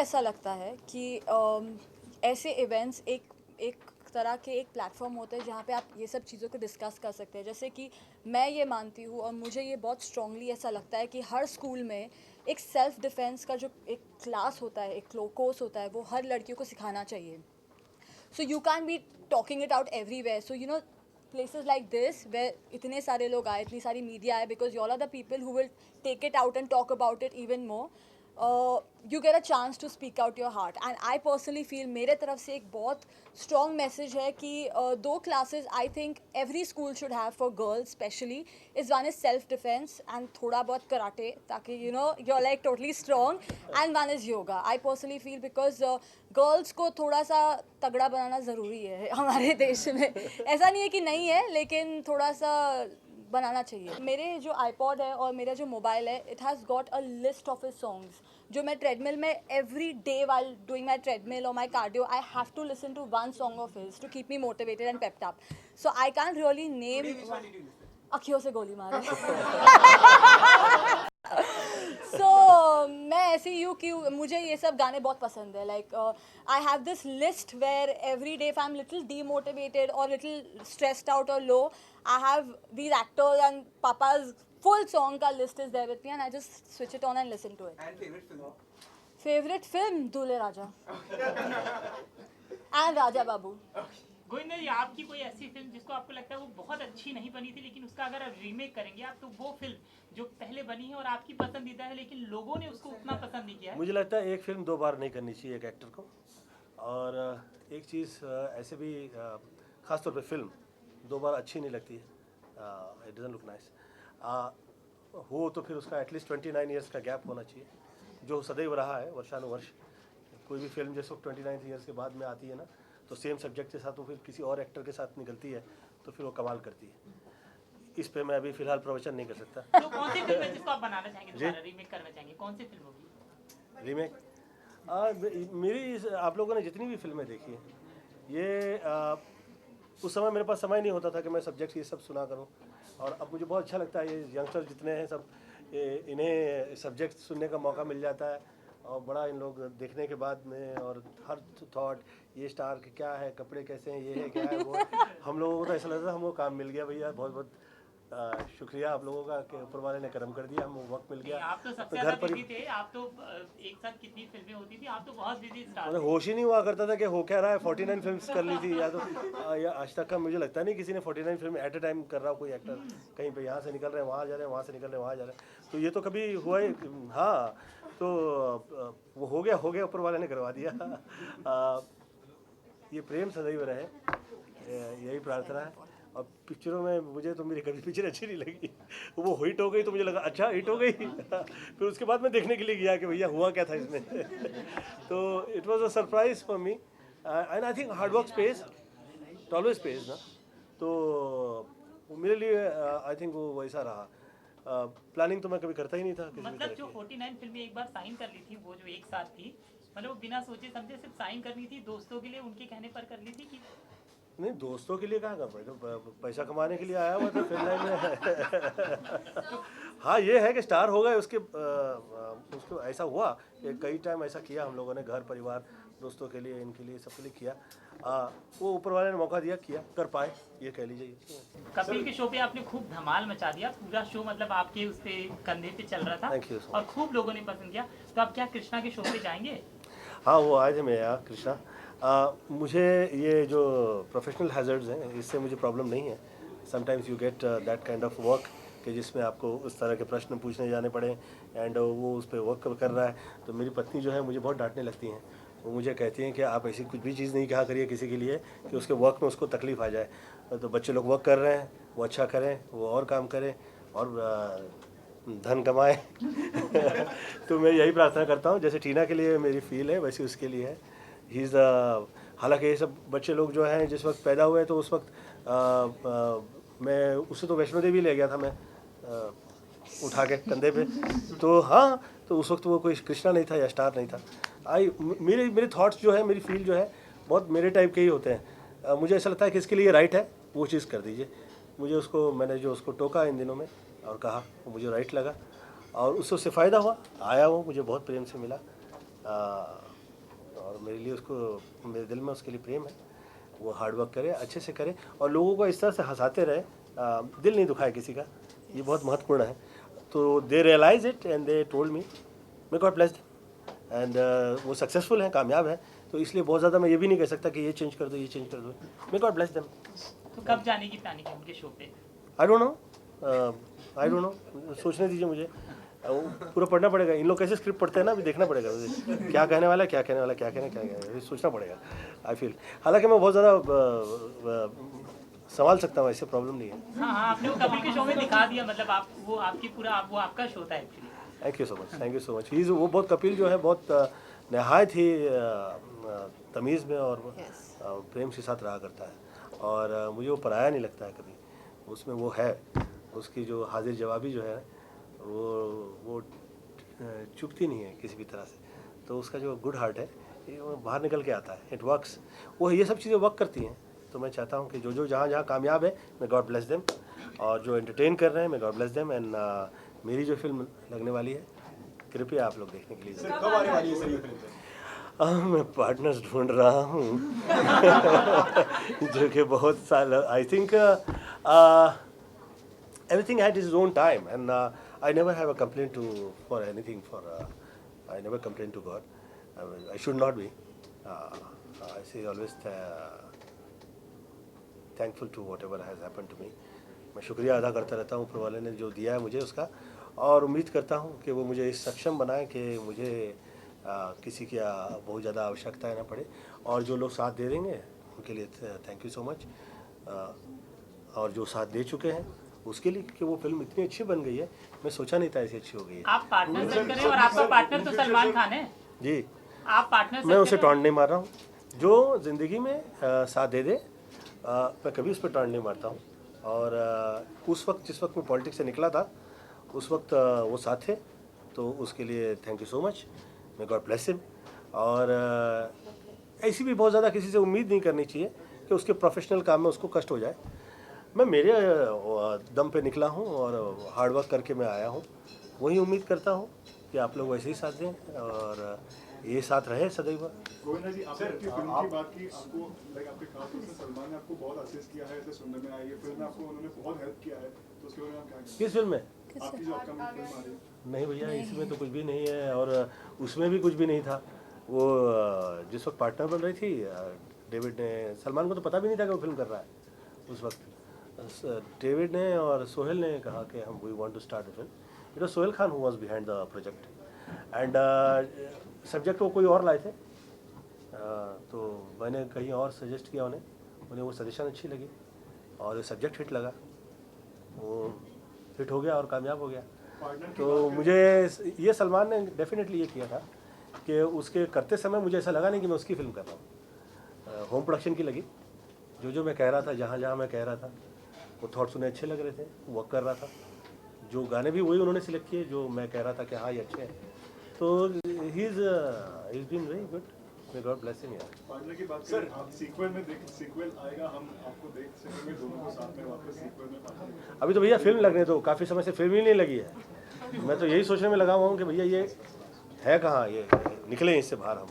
ऐसा लगता है कि ऐसे इवेंट्स एक एक तरह के एक प्लेटफॉर्म होते हैं जहाँ पे आप ये सब चीज़ों को डिस्कस कर सकते हैं। जैसे कि मैं ये मानती हूँ और मुझे ये बहुत स्ट्रांगली ऐसा लगता है कि हर स्कूल में एक सेल्फ डिफेंस का जो एक क्लास होता है, एक कोर्स होता है, वो हर लड़कियों को सिखाना चाहिए। So you can't be talking it out everywhere. So places like this where इतने सारे लोग आए, इतनी सारी मीडिया आए, because you all are the people who will take it out and talk about it even more. You get a chance to speak out your heart. And I personally feel मेरे तरफ से एक बहुत strong message है कि दो classes I think every school should have for girls especially is one is self defense and थोड़ा बहुत karate ताकि you're like totally strong, and one is yoga. I personally feel because girls को थोड़ा सा तगड़ा बनाना ज़रूरी है हमारे देश में। ऐसा नहीं है कि नहीं है, लेकिन थोड़ा सा बनाना चाहिए। मेरे जो आईपॉड है और मेरा जो मोबाइल है, it has got a list of his songs जो मैं ट्रेडमिल में every day while doing my treadmill और my cardio I have to listen to one song of his to keep me motivated and pepped up. So I can really name Akhiyon Se गोली मारे। मैं ऐसी हूँ कि मुझे ये सब गाने बहुत पसंद है। Like I have this list where every day if I am little demotivated और लिटिल स्ट्रेस्ड आउट और low, I have these actors and पापाज full song का list is there with me and I just switch it on and listen to it. And favorite film? Favorite film दूल्हे राजा and Raja Babu. Govinda जी, आपकी कोई ऐसी film जिसको आपको लगता है वो बहुत अच्छी नहीं बनी थी, लेकिन उसका अगर आप रीमेक करेंगे आप, तो वो फिल्म जो पहले बनी है और आपकी पसंदीदा है लेकिन लोगों ने उसको उतना पसंद नहीं किया है? मुझे लगता है एक फिल्म दो बार नहीं करनी चाहिए एक एक्टर को। और एक चीज़ ऐसे भी ख़ास तौर पे फिल्म दो बार अच्छी नहीं लगती है, इट डजंट लुक नाइस। हो तो फिर उसका एटलीस्ट 29 ईयर्स का गैप होना चाहिए, जो सदैव रहा है वर्षानुवर्ष। कोई भी फिल्म जैसे 29 ईयर्स के बाद में आती है ना, तो सेम सब्जेक्ट के साथ वो फिर किसी और एक्टर के साथ निकलती है तो फिर वो कमाल करती है। इस पे मैं अभी फिलहाल प्रवचन नहीं कर सकता। तो कौन सी फिल्म है जिसको आप बनाना चाहेंगे, दोबारा रीमेक करना चाहेंगे? कौन सी फिल्म होगी रीमेक? मेरी आप लोगों ने जितनी भी फिल्में देखी हैं, ये उस समय मेरे पास समय नहीं होता था कि मैं सब्जेक्ट ये सब सुना करूं, और अब मुझे बहुत अच्छा लगता है। ये यंगस्टर जितने हैं सब, इन्हें सब्जेक्ट सुनने का मौका मिल जाता है, और बड़ा इन लोग देखने के बाद में, और हर थॉट ये स्टार क्या है, कपड़े कैसे हैं, ये है क्या है, वो है। हम लोगों को तो ऐसा लगता है हमको काम मिल गया भैया, बहुत बहुत शुक्रिया आप लोगों का कि ऊपर वाले ने करम कर दिया, हमको वक्त मिल गया। आप तो सबसे ज्यादा बिजी थे, आप तो एक साथ कितनी फिल्में होती थी, आप तो बहुत बिजी स्टार थे। होश ही नहीं हुआ करता था कि हो क्या रहा है। 49 फिल्म्स कर ली थी, या तो या आज तक का मुझे लगता नहीं किसी ने 49 फिल्म एट ए टाइम कर रहा हो। कोई एक्टर कहीं पे यहाँ से निकल रहे हैं वहाँ जा रहे हैं, वहाँ से निकल रहे हैं वहाँ जा रहे हैं, तो ये तो कभी हुआ ही। हाँ, तो वो हो गया ऊपर वाले ने करवा दिया। ये प्रेम सदैव रहे, यही प्रार्थना है। और पिक्चरों में मुझे तो मेरी कभी पिक्चर अच्छी नहीं लगी, वो हिट हो गई तो मुझे लगा अच्छा हिट हो गई। फिर उसके बाद मैं देखने के लिए गया कि भैया हुआ क्या था इसमें। तो it was a surprise for me, and I think hard work page, it always page ना। तो मेरे लिए आई थिंक वो वैसा रहा। प्लानिंग तो मैं कभी करता ही नहीं था। मतलब जो 49 फिल्में एक बार साइन कर ली थी, वो जो एक साथ थी, मतलब वो बिना सोचे समझे सिर्फ साइन करनी थी, दोस्तों के लिए उनके कहने पर कर ली थी कि नहीं? दोस्तों के लिए कहाँ कर पाए, तो पैसा कमाने के लिए आया हुआ था फिल्म लाइन में। हाँ, ये है कि स्टार हो गए, उसको ऐसा हुआ कि कई टाइम ऐसा किया हम लोगों ने, घर परिवार दोस्तों के लिए, इनके लिए, सबके लिए किया। वो ऊपर वाले ने मौका दिया, किया, कर पाए, ये कह लीजिए। कपिल के शो पे आपने खूब धमाल मचा दिया, पूरा शो मतलब आपके उस पे कंधे पे चल रहा था। Thank you so much. और खूब लोगों ने पसंद किया। तो आप क्या कृष्णा के शो पे जाएंगे? हाँ, वो आए थे मेरे यहाँ कृष्णा। मुझे ये जो प्रोफेशनल हैज़र्ड्स हैं, इससे मुझे प्रॉब्लम नहीं है। Sometimes you get that kind of work कि जिसमें आपको उस तरह के प्रश्न पूछने जाने पड़े, एंड वो उस पर वर्क कर रहा है। तो मेरी पत्नी जो है मुझे बहुत डांटने लगती हैं, वो मुझे कहती हैं कि आप ऐसी कुछ भी चीज़ नहीं कहा करिए किसी के लिए कि उसके वर्क में उसको तकलीफ़ आ जाए। तो बच्चे लोग वर्क कर रहे हैं, वो अच्छा करें, वो और काम करें और धन कमाएं। तो मैं यही प्रार्थना करता हूँ, जैसे टीना के लिए मेरी फील है वैसे उसके लिए है। ही इज़ हालांकि ये सब बच्चे लोग जो हैं जिस वक्त पैदा हुए तो उस वक्त मैं उससे तो वैष्णो देवी ले गया था मैं, उठा के कंधे पे। तो हाँ, तो उस वक्त वो कोई कृष्णा नहीं था या स्टार नहीं था। मेरे थॉट्स जो है, मेरी फील जो है, बहुत मेरे टाइप के ही होते हैं। मुझे ऐसा लगता है कि इसके लिए राइट है वो चीज़ कर दीजिए। मैंने जो उसको टोका इन दिनों में और कहा, वो मुझे राइट लगा और उससे फ़ायदा हुआ, आया वो मुझे बहुत प्रेम से मिला। और मेरे लिए उसको, मेरे दिल में उसके लिए प्रेम है। वो हार्ड वर्क करे, अच्छे से करे और लोगों को इस तरह से हंसाते रहे, दिल नहीं दुखाए किसी का, ये बहुत महत्वपूर्ण है। तो they realise it and they told me, may God bless them, and वो सक्सेसफुल हैं, कामयाब है। तो इसलिए बहुत ज़्यादा मैं ये भी नहीं कह सकता कि ये चेंज कर दो, ये चेंज कर दो। मे गॉड ब्लेस देम। तो कब जाने की प्लानिंग है उनके शो पे? आई डोंट नो, सोचने दीजिए मुझे, वो पूरा पढ़ना पड़ेगा। इन लोग कैसे स्क्रिप्ट पढ़ते हैं ना, अभी देखना पड़ेगा मुझे, क्या कहने वाला है, क्या कहने वाला है, क्या कहने सोचना पड़ेगा। आई फील, हालांकि मैं बहुत ज़्यादा संभाल सकता हूँ, ऐसे प्रॉब्लम नहीं है। हाँ हाँ, आपने वो कपिल के शो में दिखा दिया, मतलब आप वो आपकी पूरा वो आपका शो था actually. Thank you so much, thank you so much. वो बहुत, कपिल जो है बहुत नहायत ही तमीज़ में और प्रेम के साथ रहा करता है, और मुझे वो पराया नहीं लगता है कभी। उसमें वो है, उसकी जो हाजिर जवाबी जो है वो चुकती नहीं है किसी भी तरह से। तो उसका जो गुड हार्ट है ये वो बाहर निकल के आता है, इट वर्क्स। वो ये सब चीज़ें वर्क करती हैं। तो मैं चाहता हूँ कि जो जहाँ कामयाब है, मैं गॉड ब्लेस देम, और जो एंटरटेन कर रहे हैं, मैं गॉड ब्लेस देम। एंड मेरी जो फिल्म लगने वाली है, कृपया आप लोग देखने के लिए। सर कब आने वाली है सर ये फिल्म? मैं पार्टनर्स ढूंढ रहा हूँ जो कि बहुत साल, I think everything had its own time, and I never have a complaint for anything. I never complain to God. I should not be. I say always thankful to whatever has happened to me. मैं शुक्रिया अदा करता रहता हूँ ऊपर वाले ने जो दिया है मुझे उसका, और उम्मीद करता हूँ कि वो मुझे इस सक्षम बनाए कि मुझे किसी की बहुत ज़्यादा आवश्यकता ना पड़े, और जो लोग साथ दे देंगे उनके लिए थैंक यू सो मच। और जो साथ दे चुके हैं उसके लिए, कि वो फिल्म इतनी अच्छी बन गई है, मैं सोचा नहीं था ऐसी अच्छी हो गई है। आप पार्टनर सेट करें, और आपका पार्टनर तो सलमान खान है जी, आप पार्टनर मैं उसे टॉन्ट नहीं मार रहा हूँ। जो ज़िंदगी में साथ दे दे, मैं कभी उस पर टॉन्ट नहीं मारता हूँ। और उस वक्त, जिस वक्त मैं पॉलिटिक्स से निकला था, उस वक्त वो साथ थे, तो उसके लिए thank you so much, may God bless him. और ऐसी भी बहुत ज़्यादा किसी से उम्मीद नहीं करनी चाहिए कि उसके प्रोफेशनल काम में उसको कष्ट हो जाए। मैं मेरे दम पे निकला हूँ और हार्ड वर्क करके मैं आया हूँ। वही उम्मीद करता हूँ कि आप लोग वैसे ही साथ दें और ये साथ रहे सदैव। गोविंदा जी, आपने अपनी फिल्म की बात की, आपको लाइक आपके खास तौर से सलमान ने आपको बहुत असिस्ट किया है, ऐसे सुनने में आया। ये फिल्म में आपको उन्होंने बहुत हेल्प किया है, तो उसके बारे में आप क्या कहेंगे? किस फिल्म में? आपकी जो अपकमिंग फिल्म आ रही है। नहीं भैया, इसमें तो कुछ भी नहीं है, और उसमें भी कुछ भी नहीं था। वो जिस वक्त पार्टनर बन रही थी, डेविड ने, सलमान को तो पता भी नहीं था कि वो फिल्म कर रहा है उस वक्त। डेविड ने और सोहेल ने कहा कि हम we want to start a film. It was Sohail Khan who was behind the project, and subject वो कोई और लाए थे। तो मैंने कहीं और सजेस्ट किया उन्हें वो सजेशन अच्छी लगी और सब्जेक्ट हिट लगा, वो हिट हो गया और कामयाब हो गया। तो मुझे ये सलमान ने डेफिनेटली ये किया था कि उसके करते समय मुझे ऐसा लगा नहीं कि मैं उसकी फिल्म कर रहा हूँ। होम प्रोडक्शन की लगी, जो मैं कह रहा था, जहाँ मैं कह रहा था, वो थॉट्स उन्हें अच्छे लग रहे थे, वर्क कर रहा था। जो गाने भी वही उन्होंने सिलेक्ट किए जो मैं कह रहा था कि हाँ ये अच्छे हैं। तो he is been very good, may God bless him. यार पार्टनर की बात करें, आप सीक्वल आएगा, हम आपको देख सकेंगे दोनों को साथ में वापस सीक्वल में पार्टनर? अभी तो भैया फिल्म लगने दो, काफ़ी समय से फिल्म ही नहीं लगी है। मैं तो यही सोचने में लगा हुआ हूँ कि भैया ये है कहाँ, ये निकले इससे बाहर हम।